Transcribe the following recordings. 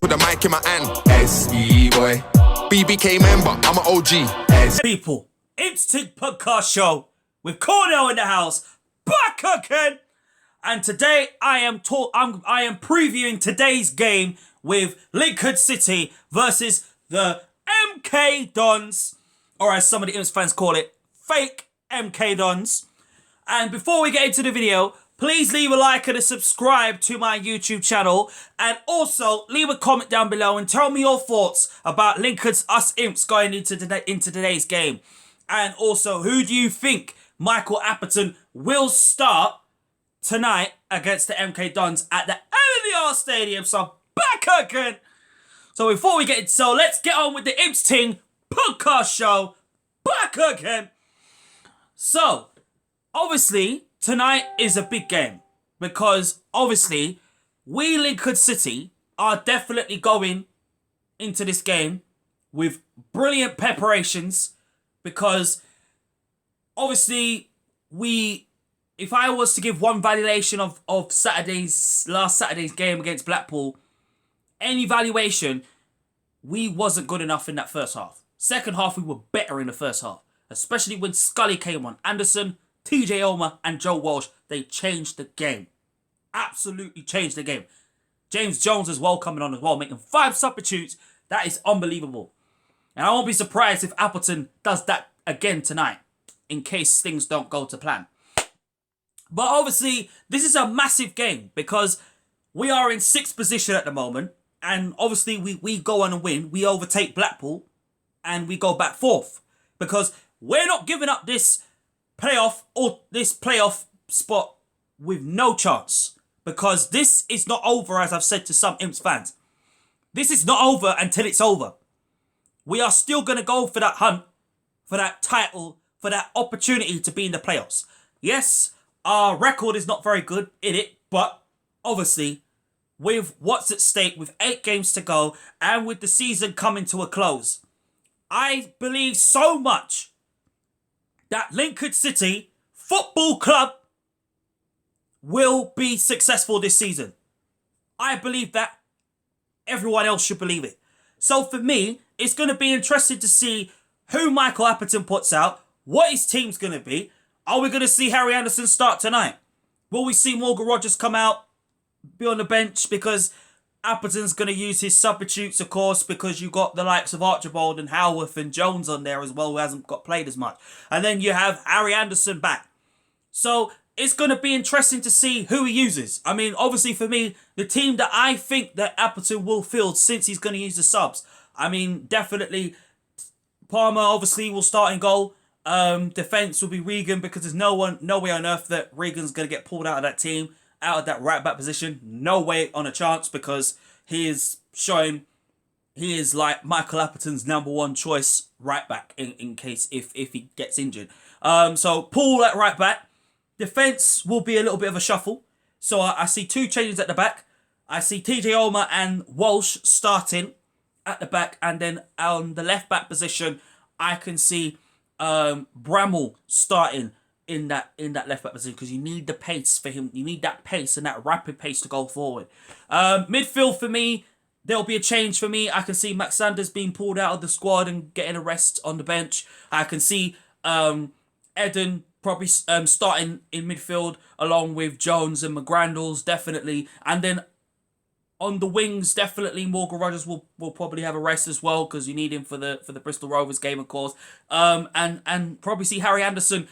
With a mic in my hand, SE boy. BBK member, I'm an OG. People, it's Ting podcast show with Cornell in the house, back again. And today I am previewing today's game with Lincoln City versus the MK Dons, or as some of the Imps fans call it, fake MK Dons. And before we get into the video, please leave a like and a subscribe to my YouTube channel. And also, leave a comment down below and tell me your thoughts about Lincoln's Us Imps going into today's game. And also, who do you think Michael Appleton will start tonight against the MK Dons at the LDR Stadium? So, back again. So, before we get into so, let's get on with the Imps Ting podcast show. Back again. So, obviously, tonight is a big game because obviously we Lincoln City are definitely going into this game with brilliant preparations because obviously if I was to give one valuation of last Saturday's game against Blackpool, any valuation, we wasn't good enough in that first half. Second half, we were better in the first half, especially when Scully came on. Anderson, TJ Omer and Joe Walsh, they changed the game. Absolutely changed the game. James Jones as well coming on as well, making 5 substitutes. That is unbelievable. And I won't be surprised if Appleton does that again tonight, in case things don't go to plan. But obviously, this is a massive game because we are in 6th position at the moment. And obviously, we go on and win. We overtake Blackpool and we go back 4th. Because we're not giving up this playoff spot with no chance, because this is not over, as I've said to some Imps fans. This is not over until it's over. We are still going to go for that hunt, for that title, for that opportunity to be in the playoffs. Yes, our record is not very good in it, but obviously with what's at stake, with 8 games to go and with the season coming to a close, I believe so much that Lincoln City Football Club will be successful this season. I believe that. Everyone else should believe it. So for me, it's going to be interesting to see who Michael Appleton puts out, what his team's going to be. Are we going to see Harry Anderson start tonight? Will we see Morgan Rogers come out, be on the bench? Because Appleton's going to use his substitutes, of course, because you got the likes of Archibald and Howarth and Jones on there as well, who hasn't got played as much. And then you have Harry Anderson back. So it's going to be interesting to see who he uses. I mean, obviously for me, the team that I think that Appleton will field, since he's going to use the subs, I mean, definitely Palmer obviously will start in goal. Defence will be Regan, because there's no way on earth that Regan's going to get pulled out of that team, out of that right back position. No way on a chance, because he is showing he is like Michael Appleton's #1 choice right back in case if he gets injured. So Paul at right back. Defence will be a little bit of a shuffle. So I see 2 changes at the back. I see TJ Omer and Walsh starting at the back, and then on the left back position, I can see Bramall starting in that left back position, because you need the pace for him. You need that pace and that rapid pace to go forward. Midfield for me, there'll be a change for me. I can see Max Sanders being pulled out of the squad and getting a rest on the bench. I can see Eden probably starting in midfield along with Jones and McGrandles, definitely. And then on the wings, definitely Morgan Rogers will probably have a rest as well, because you need him for the Bristol Rovers game, of course. And probably see Harry Anderson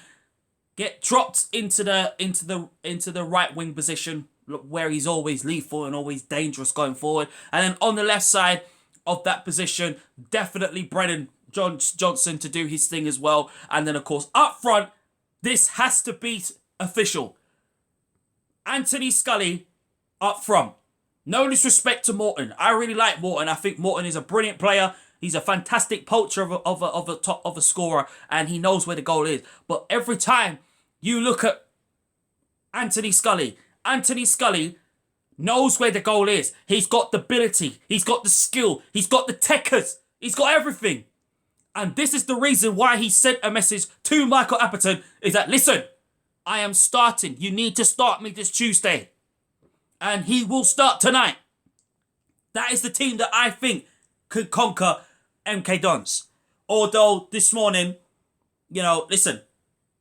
get dropped into the right wing position, where he's always lethal and always dangerous going forward. And then on the left side of that position, definitely Brennan Johnson to do his thing as well. And then, of course, up front, this has to be official. Anthony Scully up front. No disrespect to Morton. I really like Morton. I think Morton is a brilliant player. He's a fantastic poacher of a scorer, and he knows where the goal is. But every time you look at Anthony Scully knows where the goal is. He's got the ability. He's got the skill. He's got the techers. He's got everything. And this is the reason why he sent a message to Michael Appleton, is that, listen, I am starting. You need to start me this Tuesday. And he will start tonight. That is the team that I think could conquer MK Dons. Although this morning, you know, listen,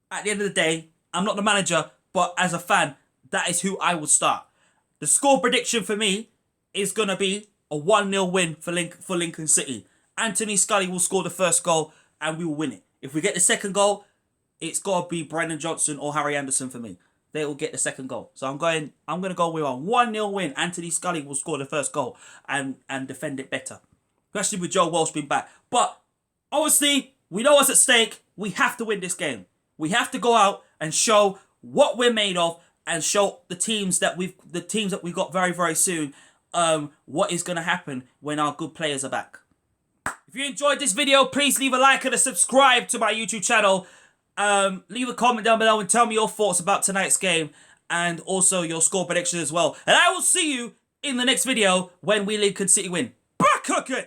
at the end of the day, I'm not the manager, but as a fan, that is who I will start. The score prediction for me is going to be a 1-0 win for Lincoln City. Anthony Scully will score the first goal and we will win it. If we get the second goal, it's got to be Brennan Johnson or Harry Anderson for me. They will get the second goal. So I'm going to go with a 1-0 win. Anthony Scully will score the first goal and defend it better. Especially with Joe Walsh being back. But obviously, we know what's at stake. We have to win this game. We have to go out and show what we're made of and show the teams that we've got very, very soon what is going to happen when our good players are back. If you enjoyed this video, please leave a like and a subscribe to my YouTube channel. Leave a comment down below and tell me your thoughts about tonight's game and also your score prediction as well. And I will see you in the next video when we Lincoln City win. Back cooking!